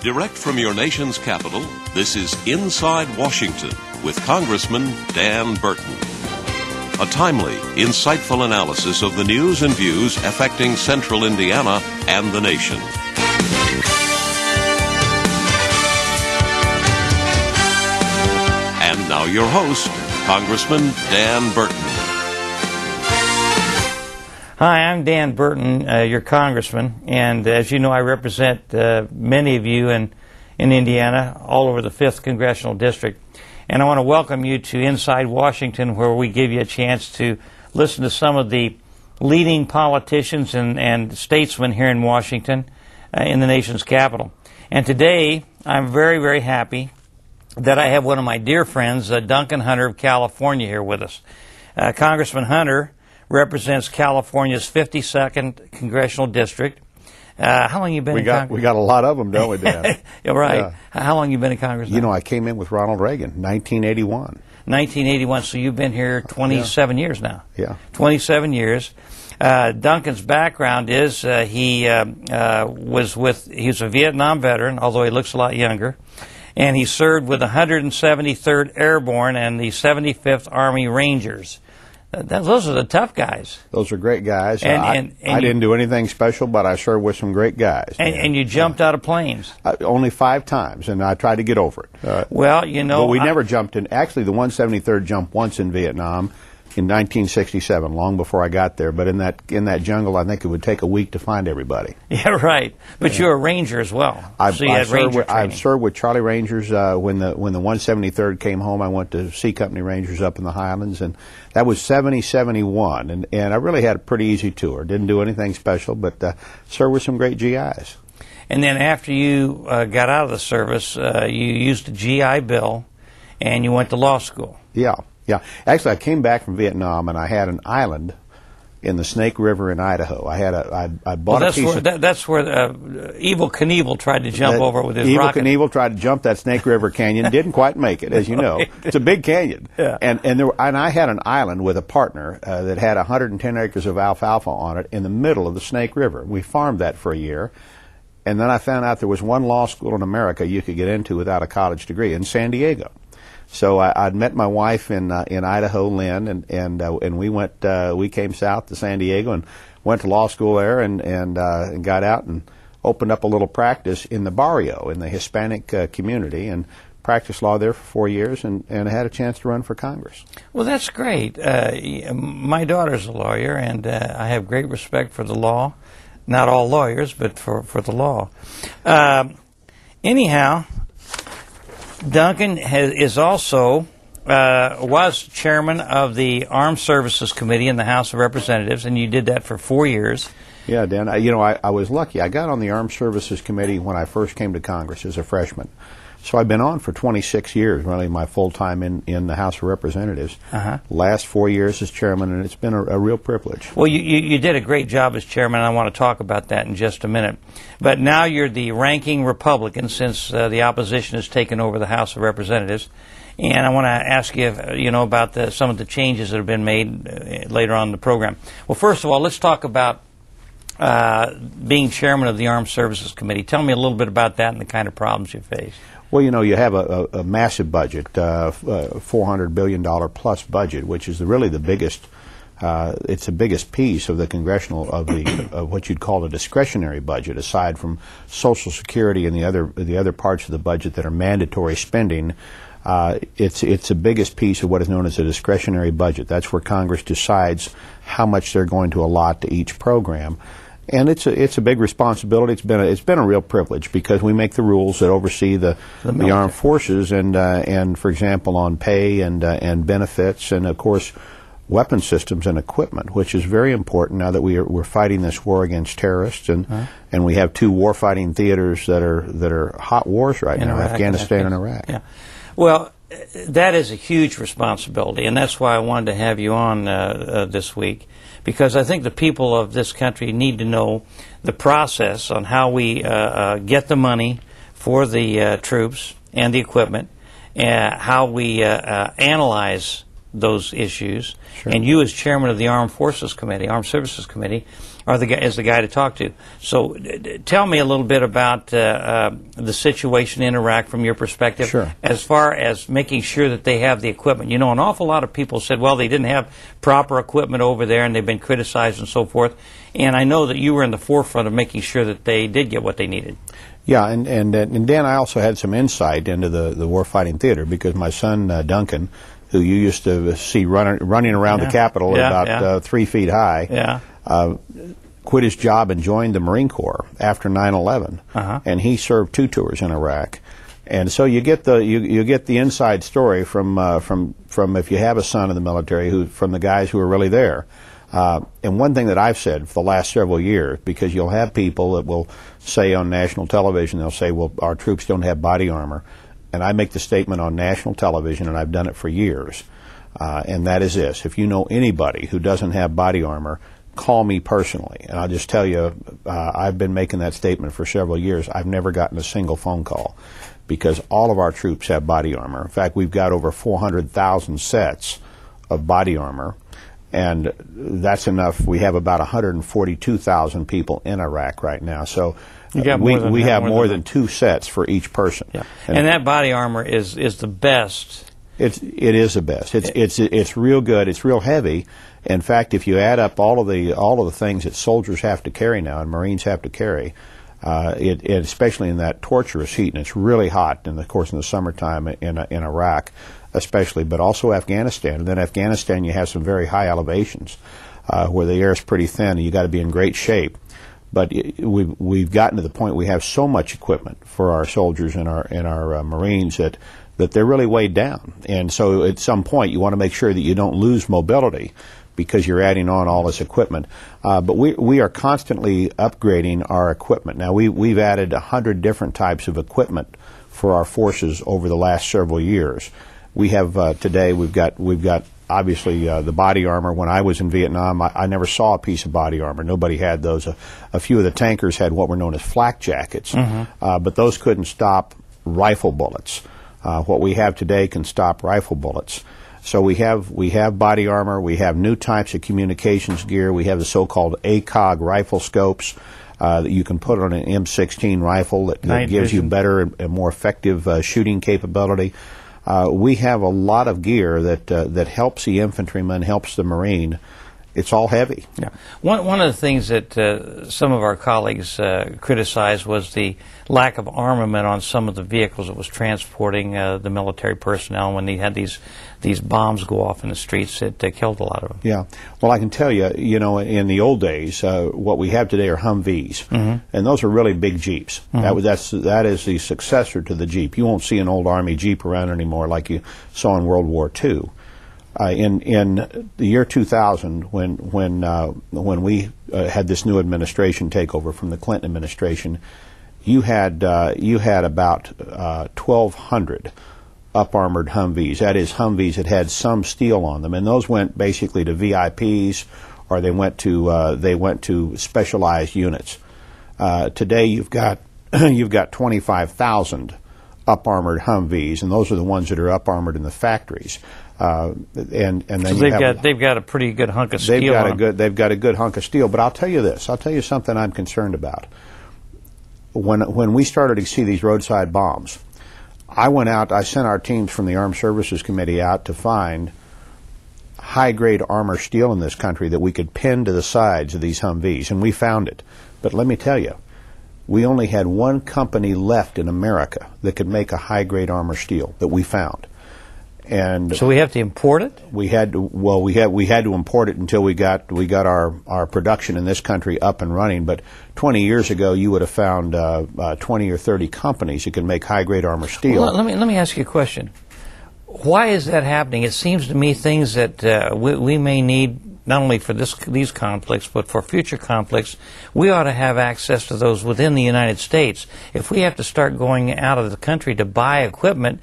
Direct from your nation's capital, this is Inside Washington with Congressman Dan Burton. A timely, insightful analysis of the news and views affecting central Indiana and the nation. And now your host, Congressman Dan Burton. Hi, I'm Dan Burton, your congressman, and as you know, I represent many of you in Indiana, all over the 5th Congressional District, and I want to welcome you to Inside Washington, where we give you a chance to listen to some of the leading politicians and statesmen here in Washington, in the nation's capital. And today, I'm very, very happy that I have one of my dear friends, Duncan Hunter of California, here with us. Congressman Hunter represents California's 52nd Congressional District. How long have you been in Congress? We got a lot of them, don't we, Dan? Yeah, right. Yeah. How long have you been in Congress now? You know, I came in with Ronald Reagan, 1981. 1981, so you've been here 27 years now. Yeah. 27 years. Duncan's background is he was a Vietnam veteran, although he looks a lot younger, and he served with the 173rd Airborne and the 75th Army Rangers. Those are the tough guys. Those are great guys. And I didn't do anything special, but I served with some great guys. And you jumped out of planes? Only 5 times, and I tried to get over it. Well, you know... But we never jumped in. Actually, the 173rd jumped once in Vietnam in 1967, long before I got there. But in that jungle, I think it would take a week to find everybody. Yeah, right. But you're a ranger as well. I've served with Charlie Rangers. When the 173rd came home, I went to C Company Rangers up in the Highlands, and that was 70-71. And I really had a pretty easy tour. Didn't do anything special, but served with some great GIs. And then after you got out of the service, you used a GI Bill, and you went to law school. Yeah. Yeah, actually, I came back from Vietnam, and I had an island in the Snake River in Idaho. I bought a piece. That's where Evel Knievel tried to jump over with his rocket. Evel Knievel tried to jump that Snake River Canyon, didn't quite make it, as you know. It's a big canyon. Yeah. And I had an island with a partner that had 110 acres of alfalfa on it in the middle of the Snake River. We farmed that for a year, and then I found out there was one law school in America you could get into without a college degree in San Diego. So I'd met my wife in Idaho, Lynn, and we came south to San Diego and went to law school there and got out and opened up a little practice in the barrio in the Hispanic community and practiced law there for 4 years and had a chance to run for Congress. Well, that's great. My daughter's a lawyer, and I have great respect for the law. Not all lawyers, but for the law. Anyhow, Duncan is also was chairman of the Armed Services Committee in the House of Representatives, and you did that for 4 years. Yeah, Dan. I was lucky. I got on the Armed Services Committee when I first came to Congress as a freshman. So I've been on for 26 years, really, my full time in the House of Representatives. Last 4 years as chairman, and it's been a real privilege. Well, you did a great job as chairman, and I want to talk about that in just a minute. But now you're the ranking Republican since the opposition has taken over the House of Representatives. And I want to ask you, about some of the changes that have been made later on in the program. Well, first of all, let's talk about being chairman of the Armed Services Committee. Tell me a little bit about that and the kind of problems you face. Well, you have a massive budget, $400 billion plus budget, which is really the biggest. It's the biggest piece of the congressional of what you'd call a discretionary budget, aside from Social Security and the other parts of the budget that are mandatory spending. It's the biggest piece of what is known as a discretionary budget. That's where Congress decides how much they're going to allot to each program. And it's a big responsibility. It's been a real privilege because we make the rules that oversee the armed forces and for example on pay and benefits and of course weapon systems and equipment, which is very important now that we're fighting this war against terrorists and we have 2 warfighting theaters that are hot wars right now, Afghanistan and Iraq. Yeah. Well, that is a huge responsibility, and that's why I wanted to have you on this week, because I think the people of this country need to know the process on how we get the money for the troops and the equipment, how we analyze those issues, Sure. and you as chairman of the Armed Services Committee, is the guy to talk to. So tell me a little bit about the situation in Iraq from your perspective, Sure. as far as making sure that they have the equipment. You know, an awful lot of people said, well, they didn't have proper equipment over there, and they've been criticized and so forth. And I know that you were in the forefront of making sure that they did get what they needed. Yeah, and Dan, I also had some insight into the warfighting theater because my son, Duncan, who you used to see running around the Capitol about 3 feet high, quit his job and joined the Marine Corps after 9/11, and he served 2 tours in Iraq. And so you get the inside story from if you have a son in the military, from the guys who are really there. And one thing that I've said for the last several years, because you'll have people that will say on national television, they'll say, well, our troops don't have body armor. And I make the statement on national television, and I've done it for years, and that is this. If you know anybody who doesn't have body armor, call me personally. And I'll just tell you, I've been making that statement for several years. I've never gotten a single phone call because all of our troops have body armor. In fact, we've got over 400,000 sets of body armor. And that's enough. We have about 142,000 people in Iraq right now. So we have more than 2 sets for each person. Yeah. And that body armor is the best. It is the best. It's real good. It's real heavy. In fact, if you add up all of the things that soldiers have to carry now and Marines have to carry, especially in that torturous heat, and it's really hot, and of course in the summertime in Iraq, especially, but also Afghanistan. And then Afghanistan, you have some very high elevations where the air is pretty thin, and you got to be in great shape. But we've gotten to the point we have so much equipment for our soldiers and our Marines that they're really weighed down. And so at some point, you want to make sure that you don't lose mobility because you're adding on all this equipment. But we are constantly upgrading our equipment. Now we've added 100 different types of equipment for our forces over the last several years. We have today we've got obviously the body armor. When I was in Vietnam, I never saw a piece of body armor. Nobody had those. A few of the tankers had what were known as flak jackets, but those couldn't stop rifle bullets. What we have today can stop rifle bullets. So we have body armor. We have new types of communications gear. We have the so-called ACOG rifle scopes that you can put on an M16 rifle that gives you better and more effective shooting capability. We have a lot of gear that helps the infantryman, helps the Marine. It's all heavy. Yeah. One of the things that some of our colleagues criticized was the lack of armament on some of the vehicles that was transporting the military personnel when they had these bombs go off in the streets that killed a lot of them. Yeah. Well, I can tell you, in the old days, what we have today are Humvees, and those are really big Jeeps. That is the successor to the Jeep. You won't see an old Army Jeep around anymore like you saw in World War II. In the year 2000, when we had this new administration take over from the Clinton administration, you had about 1,200 up-armored Humvees. That is, Humvees that had some steel on them, and those went basically to VIPs, or they went to specialized units. Today, you've got 25,000 up-armored Humvees, and those are the ones that are up-armored in the factories. And then so they've got a pretty good hunk of steel. They've got a good hunk of steel. But I'll tell you this. I'll tell you something I'm concerned about. When we started to see these roadside bombs, I sent our teams from the Armed Services Committee out to find high-grade armor steel in this country that we could pin to the sides of these Humvees, and we found it. But let me tell you, we only had one company left in America that could make a high-grade armor steel that we found. And so we have to import it? We had to import it until we got our production in this country up and running. But 20 years ago, you would have found 20 or 30 companies that could make high-grade armor steel. Well, let me ask you a question. Why is that happening? It seems to me things that we may need not only for these conflicts, but for future conflicts, we ought to have access to those within the United States. If we have to start going out of the country to buy equipment,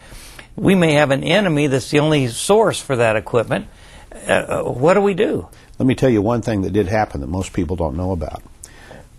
we may have an enemy that's the only source for that equipment. What do we do? Let me tell you one thing that did happen that most people don't know about.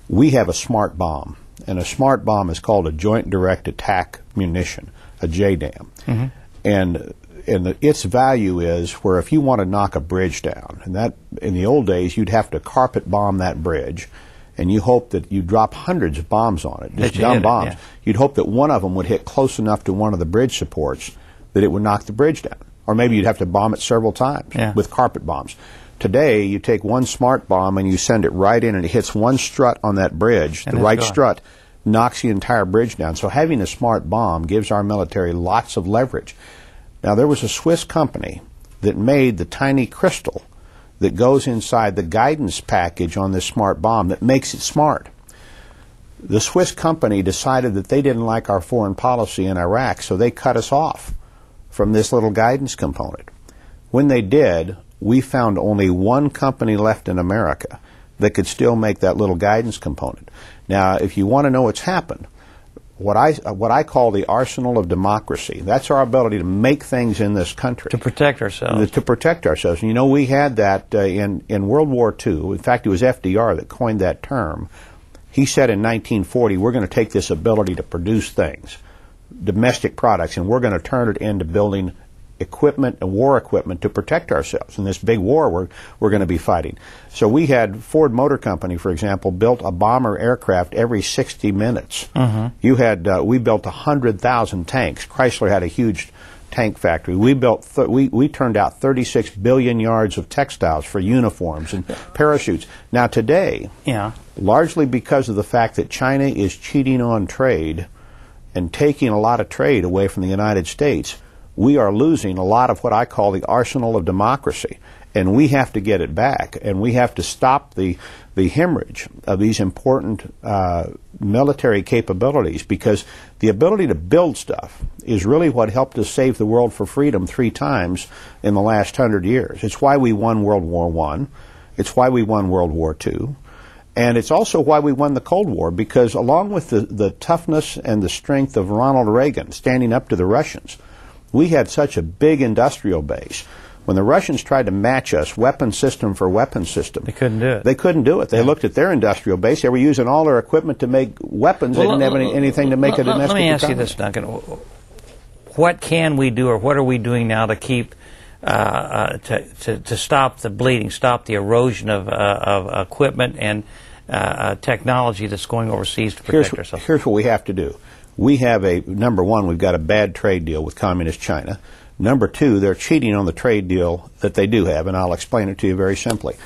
We have a smart bomb, and a smart bomb is called a Joint Direct Attack Munition, a JDAM. And its value is where if you want to knock a bridge down, and that in the old days you'd have to carpet bomb that bridge, and you hope that you drop hundreds of bombs on it, just dumb bombs. Yeah. You'd hope that one of them would hit close enough to one of the bridge supports that it would knock the bridge down. Or maybe you'd have to bomb it several times with carpet bombs. Today, you take one smart bomb and you send it right in, and it hits one strut on that bridge, the right strut, knocks the entire bridge down. So having a smart bomb gives our military lots of leverage. Now, there was a Swiss company that made the tiny crystal that goes inside the guidance package on this smart bomb that makes it smart. The Swiss company decided that they didn't like our foreign policy in Iraq, so they cut us off from this little guidance component. When they did, we found only one company left in America that could still make that little guidance component. Now, if you want to know what's happened, what I call the arsenal of democracy, that's our ability to make things in this country. To protect ourselves. To protect ourselves. And you know, we had that in World War II. In fact, it was FDR that coined that term. He said in 1940, we're going to take this ability to produce things, domestic products, and we're going to turn it into building equipment and war equipment to protect ourselves in this big war we're going to be fighting. So we had Ford Motor Company, for example, built a bomber aircraft every 60 minutes. You had we built 100,000 tanks. Chrysler had a huge tank factory. We built we turned out 36 billion yards of textiles for uniforms and parachutes. Now today, largely because of the fact that China is cheating on trade and taking a lot of trade away from the United States, we are losing a lot of what I call the arsenal of democracy, and we have to get it back, and we have to stop the hemorrhage of these important military capabilities, because the ability to build stuff is really what helped us save the world for freedom 3 times in the last 100 years. It's why we won World War I. It's why we won World War II. And it's also why we won the Cold War, because along with the toughness and the strength of Ronald Reagan standing up to the Russians, we had such a big industrial base. When the Russians tried to match us weapon system for weapon system, they couldn't do it. They couldn't do it. They looked at their industrial base. They were using all their equipment to make weapons. They didn't have anything to make a domestic Let me ask economy. you this, Duncan. What can we do, or what are we doing now to keep to stop the bleeding, stop the erosion of equipment and technology that's going overseas to protect ourselves? Here's what we have to do. We have number one, we've got a bad trade deal with Communist China. Number two, they're cheating on the trade deal that they do have, and I'll explain it to you very simply.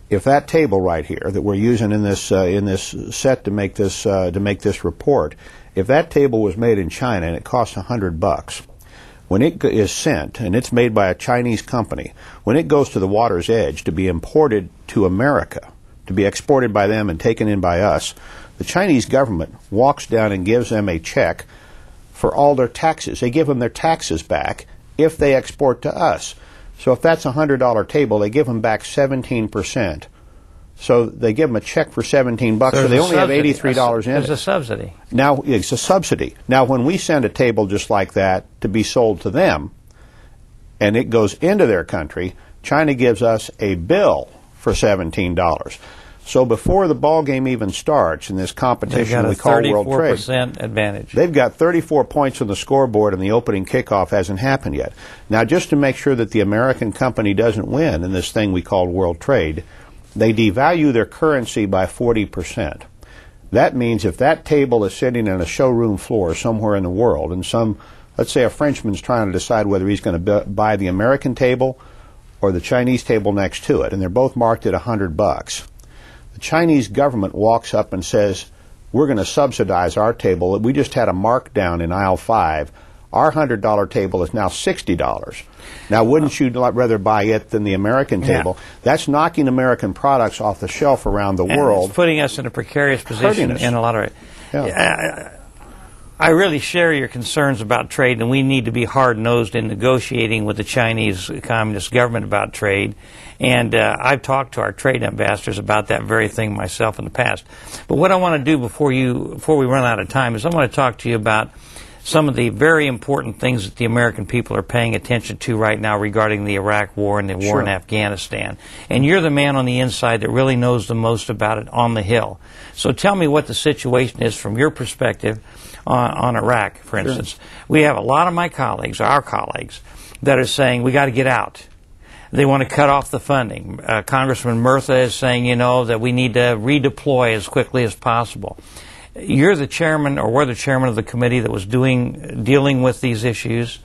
If that table right here that we're using in this set to make this report, if that table was made in China and it costs $100, when it is sent, and it's made by a Chinese company, when it goes to the water's edge to be imported to America, to be exported by them and taken in by us, the Chinese government walks down and gives them a check for all their taxes. They give them their taxes back if they export to us. So if that's a $100 table, they give them back 17%. So they give them a check for $17, so they only have $83 in it. There's a subsidy. Now, it's a subsidy. Now, when we send a table just like that to be sold to them, and it goes into their country, China gives us a bill for $17. So before the ball game even starts in this competition we call World Trade, 34% advantage. They've got 34 points on the scoreboard, and the opening kickoff hasn't happened yet. Now, just to make sure that the American company doesn't win in this thing we call World Trade, they devalue their currency by 40%. That means if that table is sitting in a showroom floor somewhere in the world, and let's say a Frenchman's trying to decide whether he's going to buy the American table or the Chinese table next to it, and they're both marked at $100. The Chinese government walks up and says, we're going to subsidize our table. We just had a markdown in aisle 5. Our $100 table is now $60. Now, wouldn't you rather buy it than the American table? That's knocking American products off the shelf around the world. It's putting us in a precarious position in a lot of it. I really share your concerns about trade, and we need to be hard-nosed in negotiating with the Chinese Communist government about trade. And I've talked to our trade ambassadors about that very thing myself in the past. But what I want to do before we run out of time is I want to talk to you about some of the very important things that the American people are paying attention to right now regarding the Iraq War and the war in Afghanistan. And you're the man on the inside that really knows the most about it on the Hill. So tell me what the situation is from your perspective on Iraq, for instance. We have a lot of my colleagues, our colleagues, that are saying we got to get out. They want to cut off the funding. Congressman Murtha is saying, you know, that we need to redeploy as quickly as possible. You're the chairman, or were the chairman of the committee that was dealing with these issues.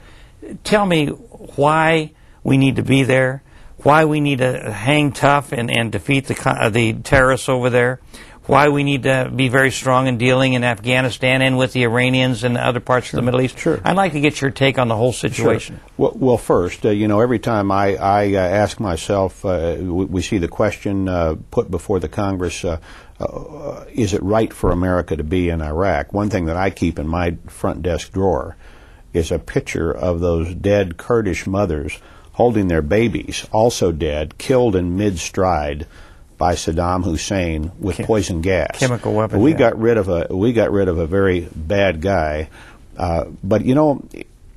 Tell me why we need to be there, why we need to hang tough and defeat the terrorists over there, why we need to be very strong in dealing in Afghanistan and with the Iranians and other parts of the Middle East. I'd like to get your take on the whole situation. Well, first, you know, every time I ask myself, we see the question put before the Congress, is it right for America to be in Iraq? One thing that I keep in my front desk drawer is a picture of those dead Kurdish mothers holding their babies, also dead, killed in mid-stride by Saddam Hussein with poison gas. Chemical weapons. We got rid of a very bad guy. But you know,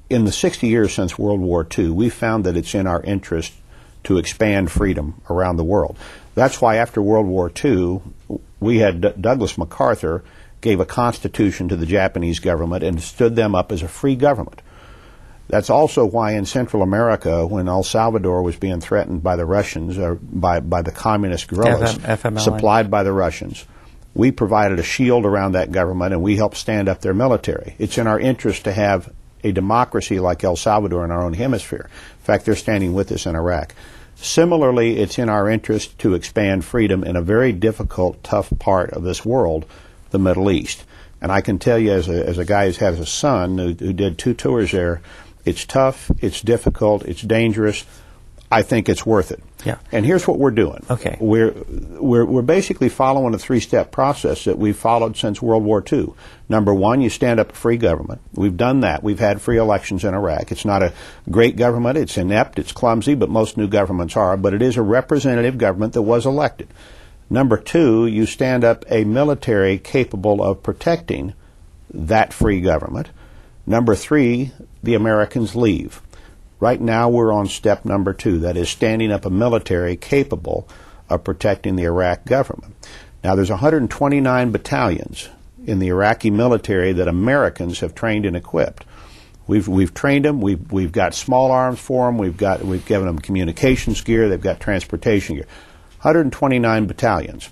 in the 60 years since World War II, we found that it's in our interest to expand freedom around the world. That's why after World War II, we had Douglas MacArthur gave a constitution to the Japanese government and stood them up as a free government. That's also why in Central America, when El Salvador was being threatened by the Russians, or by the communist guerrillas, supplied by the Russians, we provided a shield around that government and we helped stand up their military. It's in our interest to have a democracy like El Salvador in our own hemisphere. In fact, they're standing with us in Iraq. Similarly, it's in our interest to expand freedom in a very difficult, tough part of this world, the Middle East. And I can tell you, as a guy who has a son who did 2 tours there, it's tough, it's difficult, it's dangerous. I think it's worth it. Yeah. And here's what we're doing. Okay. We're basically following a 3-step process that we've followed since World War II. Number 1, you stand up a free government. We've done that. We've had free elections in Iraq. It's not a great government. It's inept. It's clumsy, but most new governments are. But it is a representative government that was elected. Number 2, you stand up a military capable of protecting that free government. Number 3, the Americans leave. Right now we're on step number 2, that is standing up a military capable of protecting the Iraq government. Now there's 129 battalions in the Iraqi military that Americans have trained and equipped. We've trained them, we've got small arms for them, we've given them communications gear, they've got transportation gear. 129 battalions.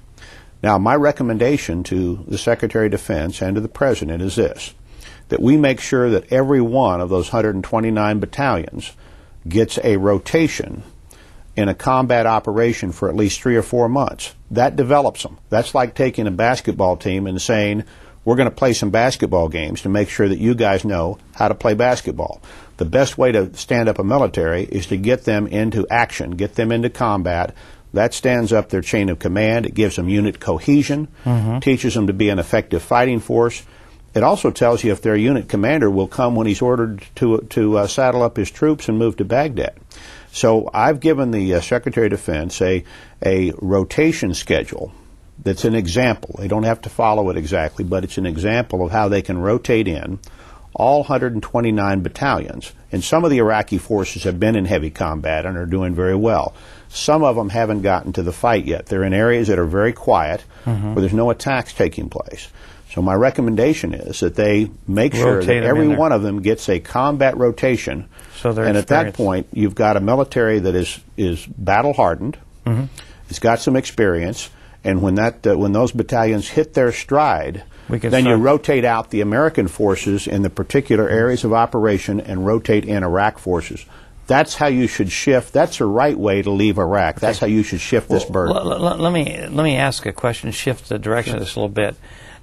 Now my recommendation to the Secretary of Defense and to the President is this: that we make sure that every one of those 129 battalions gets a rotation in a combat operation for at least 3 or 4 months. That develops them. That's like taking a basketball team and saying, we're going to play some basketball games to make sure that you guys know how to play basketball. The best way to stand up a military is to get them into action, get them into combat. That stands up their chain of command. It gives them unit cohesion, teaches them to be an effective fighting force. It also tells you if their unit commander will come when he's ordered to saddle up his troops and move to Baghdad. So I've given the Secretary of Defense a rotation schedule that's an example. They don't have to follow it exactly, but it's an example of how they can rotate in all 129 battalions. And some of the Iraqi forces have been in heavy combat and are doing very well. Some of them haven't gotten to the fight yet. They're in areas that are very quiet, where there's no attacks taking place. So my recommendation is that they make sure that every one of them gets a combat rotation. So and at that point, you've got a military that is battle hardened. It's got some experience, and when those battalions hit their stride, then you rotate out the American forces in the particular areas of operation and rotate in Iraq forces. That's how you should shift. That's the right way to leave Iraq. Okay. That's how you should shift this burden. Let me ask a question, shift the direction of this a little bit.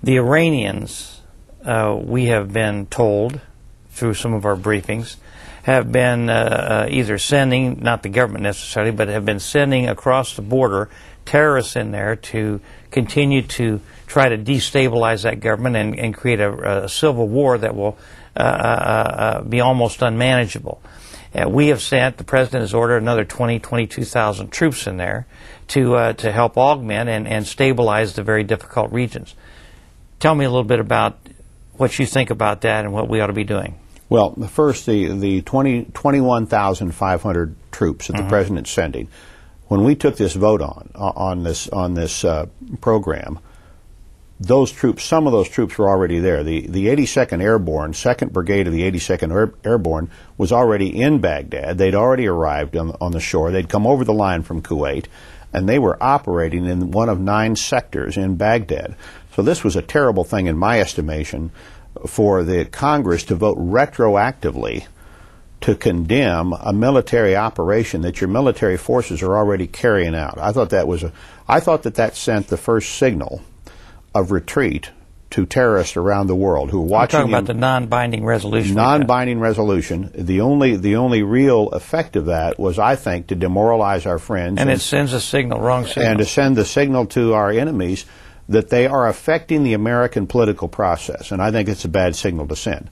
The Iranians, we have been told through some of our briefings, have been either sending, not the government necessarily, but have been sending across the border terrorists in there to continue to try to destabilize that government and create a civil war that will be almost unmanageable. We have sent, the President has ordered another 22,000 troops in there to help augment and stabilize the very difficult regions. Tell me a little bit about what you think about that and what we ought to be doing. Well, first, the 21,500 troops that the president's sending. When we took this vote on this program, those troops, some of those troops were already there. The 82nd Airborne, 2nd Brigade of the 82nd Airborne, was already in Baghdad. They'd already arrived on the shore. They'd come over the line from Kuwait, and they were operating in one of 9 sectors in Baghdad. So this was a terrible thing, in my estimation, for the Congress to vote retroactively to condemn a military operation that your military forces are already carrying out. I thought that sent the first signal of retreat to terrorists around the world who are watching. You're talking about the non-binding resolution. Non-binding resolution. The only real effect of that was, I think, to demoralize our friends. And it sends a signal, wrong signal. And to send the signal to our enemies that they are affecting the American political process. And I think it's a bad signal to send.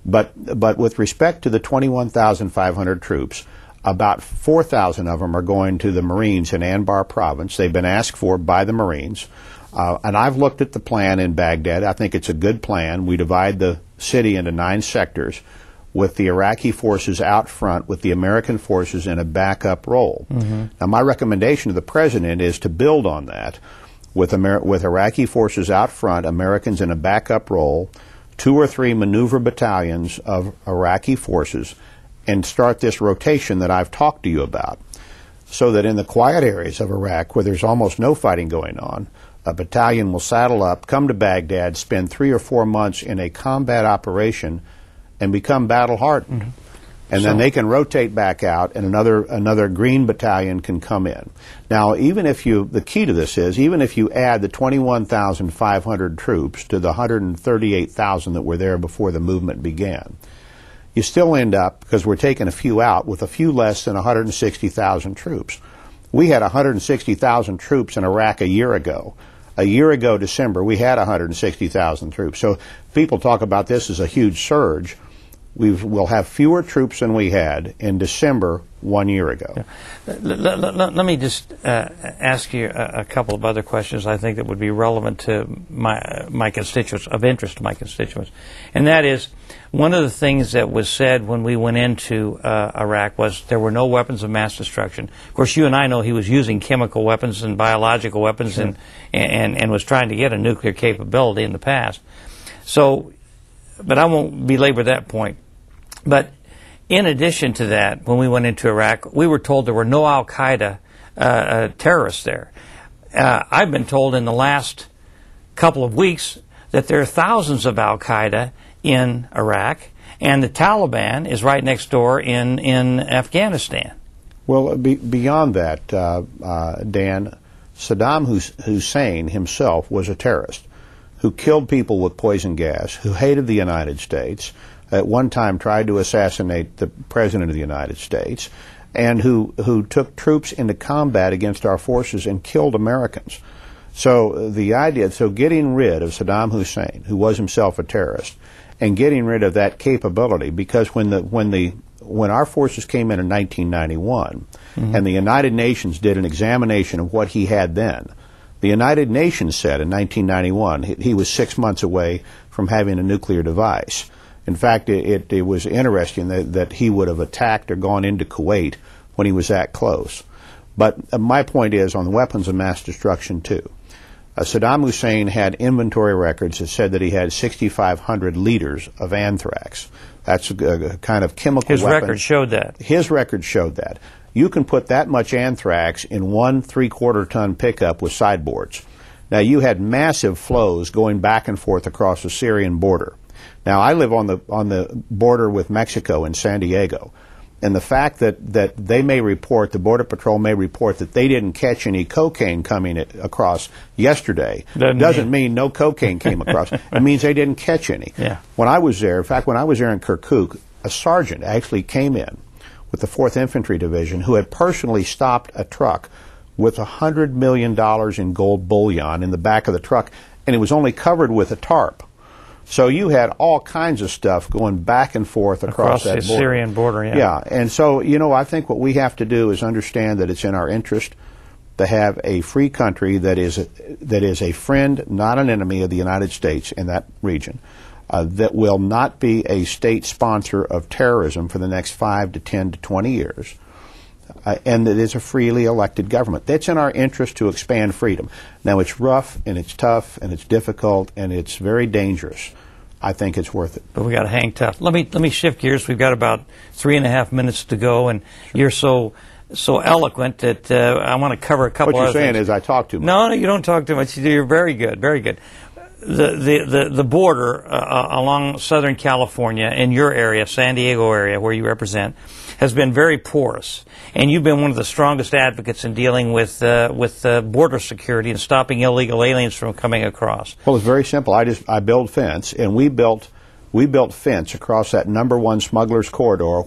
But with respect to the 21,500 troops, about 4,000 of them are going to the Marines in Anbar province. They've been asked for by the Marines. And I've looked at the plan in Baghdad. I think it's a good plan. We divide the city into 9 sectors with the Iraqi forces out front, with the American forces in a backup role. Now, my recommendation to the president is to build on that with Iraqi forces out front, Americans in a backup role, 2 or 3 maneuver battalions of Iraqi forces, and start this rotation that I've talked to you about, so that in the quiet areas of Iraq where there's almost no fighting going on, a battalion will saddle up, come to Baghdad, spend 3 or 4 months in a combat operation, and become battle-hardened. And then they can rotate back out, and another green battalion can come in. Now, the key to this is, even if you add the 21,500 troops to the 138,000 that were there before the movement began, you still end up, because we're taking a few out, with a few less than 160,000 troops. We had 160,000 troops in Iraq a year ago. A year ago, December, we had 160,000 troops. So people talk about this as a huge surge. We'll have fewer troops than we had in December 1 year ago. Let me just ask you a couple of other questions I think that would be relevant to my constituents, of interest to my constituents. And that is, one of the things that was said when we went into Iraq was there were no weapons of mass destruction. Of course, you and I know he was using chemical weapons and biological weapons, sure, and was trying to get a nuclear capability in the past. So, but I won't belabor that point. But in addition to that, when we went into Iraq, we were told there were no al-Qaeda terrorists there. I've been told in the last couple of weeks that there are thousands of al-Qaeda in Iraq, and the Taliban is right next door in Afghanistan. Well, beyond that, Dan, Saddam Hussein himself was a terrorist who killed people with poison gas, who hated the United States, at one time tried to assassinate the President of the United States, and who took troops into combat against our forces and killed Americans. So getting rid of Saddam Hussein, who was himself a terrorist, and getting rid of that capability, because when our forces came in 1991, and the United Nations did an examination of what he had then, the United Nations said in 1991 he was 6 months away from having a nuclear device. In fact, it was interesting that he would have attacked or gone into Kuwait when he was that close. But my point is on the weapons of mass destruction, too. Saddam Hussein had inventory records that said that he had 6,500 liters of anthrax. That's a kind of chemical weapon. His record showed that. His record showed that. You can put that much anthrax in 1 3/4-ton pickup with sideboards. Now, you had massive flows going back and forth across the Syrian border. Now, I live on the border with Mexico in San Diego, and the fact that they may report, the Border Patrol may report that they didn't catch any cocaine coming across yesterday doesn't mean no cocaine came across. It means they didn't catch any. Yeah. When I was there, in fact, when I was there in Kirkuk, a sergeant actually came in with the 4th Infantry Division who had personally stopped a truck with $100 million in gold bullion in the back of the truck, and it was only covered with a tarp. So you had all kinds of stuff going back and forth across that the border. Syrian border, yeah. Yeah, and so, I think what we have to do is understand that it's in our interest to have a free country that is a friend, not an enemy of the United States in that region. that will not be a state sponsor of terrorism for the next 5 to 10 to 20 years, and that is a freely elected government. That's in our interest to expand freedom. Now, it's rough, and it's tough, and it's difficult, and it's very dangerous. I think it's worth it. But we got to hang tough. Let me shift gears. We've got about 3.5 minutes to go, and you're so eloquent that I want to cover a couple What you're other saying things. is I talk too much. No, you don't talk too much. You're very good, very good. The border along Southern California in your area, San Diego area, where you represent, has been very porous, and you've been one of the strongest advocates in dealing with border security and stopping illegal aliens from coming across. Well, it's very simple. I build fence, and we built fence across that #1 smugglers corridor,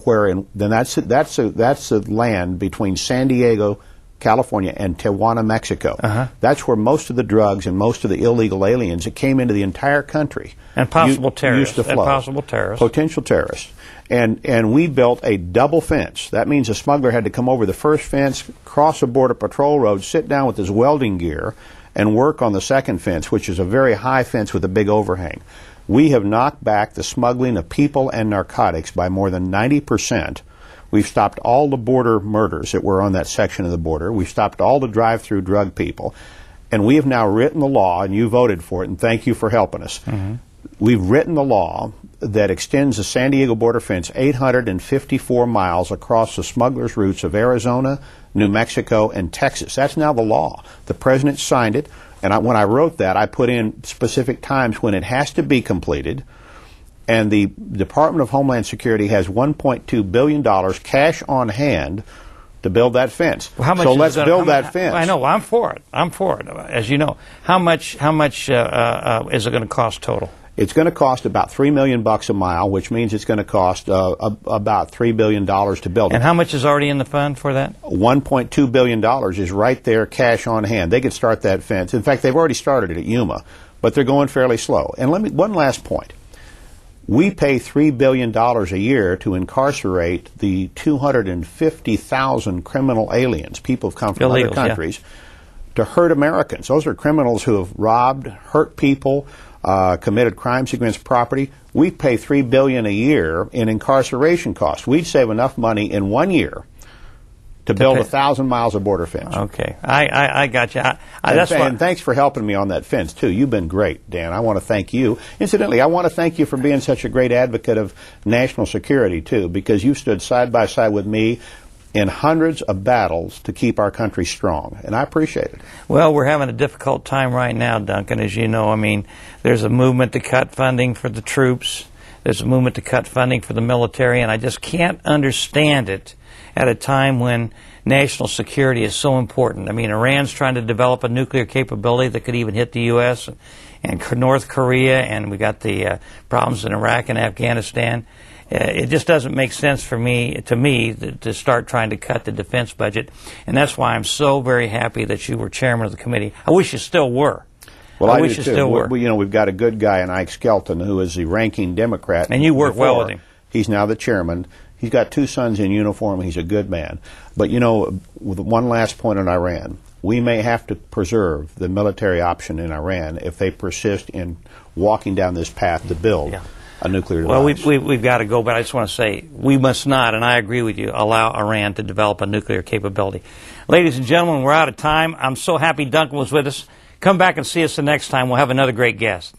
that's the land between San Diego, California, and Tijuana, Mexico. That's where most of the drugs and most of the illegal aliens that came into the entire country and possible terrorists used to flow. Potential terrorists. And we built a double fence. That means a smuggler had to come over the first fence, cross a border patrol road, sit down with his welding gear, and work on the second fence, which is a very high fence with a big overhang. We have knocked back the smuggling of people and narcotics by more than 90%. We've stopped all the border murders that were on that section of the border. We've stopped all the drive-through drug people. And we have now written the law, and you voted for it, and thank you for helping us. We've written the law that extends the San Diego border fence 854 miles across the smugglers' routes of Arizona, New Mexico, and Texas. That's now the law. The President signed it, and when I wrote that, I put in specific times when it has to be completed. And the Department of Homeland Security has $1.2 billion cash on hand to build that fence. Well, so let's build that fence. I know. I'm for it. I'm for it. As you know, how much is it going to cost total? It's going to cost about $3 million a mile, which means it's going to cost about $3 billion to build it. And how much is already in the fund for that? $1.2 billion is right there, cash on hand. They could start that fence. In fact, they've already started it at Yuma, but they're going fairly slow. And one last point. We pay $3 billion a year to incarcerate the 250,000 criminal aliens, people who've come from other countries, to hurt Americans. Those are criminals who have robbed, hurt people, committed crimes against property. We pay $3 billion a year in incarceration costs. We'd save enough money in 1 year to build 1,000 miles of border fence. Okay, I got you. And thanks for helping me on that fence, too. You've been great, Dan. I want to thank you. Incidentally, I want to thank you for being such a great advocate of national security, too, because you stood side by side with me in hundreds of battles to keep our country strong, and I appreciate it. Well, we're having a difficult time right now, Duncan, as you know. I mean, there's a movement to cut funding for the troops. There's a movement to cut funding for the military, and I just can't understand it at a time when national security is so important. I mean, Iran's trying to develop a nuclear capability that could even hit the U.S. and North Korea, and we got the problems in Iraq and Afghanistan. It just doesn't make sense to me to start trying to cut the defense budget, and that's why I'm so very happy that you were chairman of the committee. I wish you still were. Well, I wish you still were. We've got a good guy in Ike Skelton, who is the ranking Democrat. And you work well with him. He's now the chairman. He's got 2 sons in uniform. He's a good man. But, with one last point on Iran, we may have to preserve the military option in Iran if they persist in walking down this path to build a nuclear device. Well, we've got to go, but I just want to say we must not, and I agree with you, allow Iran to develop a nuclear capability. Ladies and gentlemen, we're out of time. I'm so happy Duncan was with us. Come back and see us the next time. We'll have another great guest.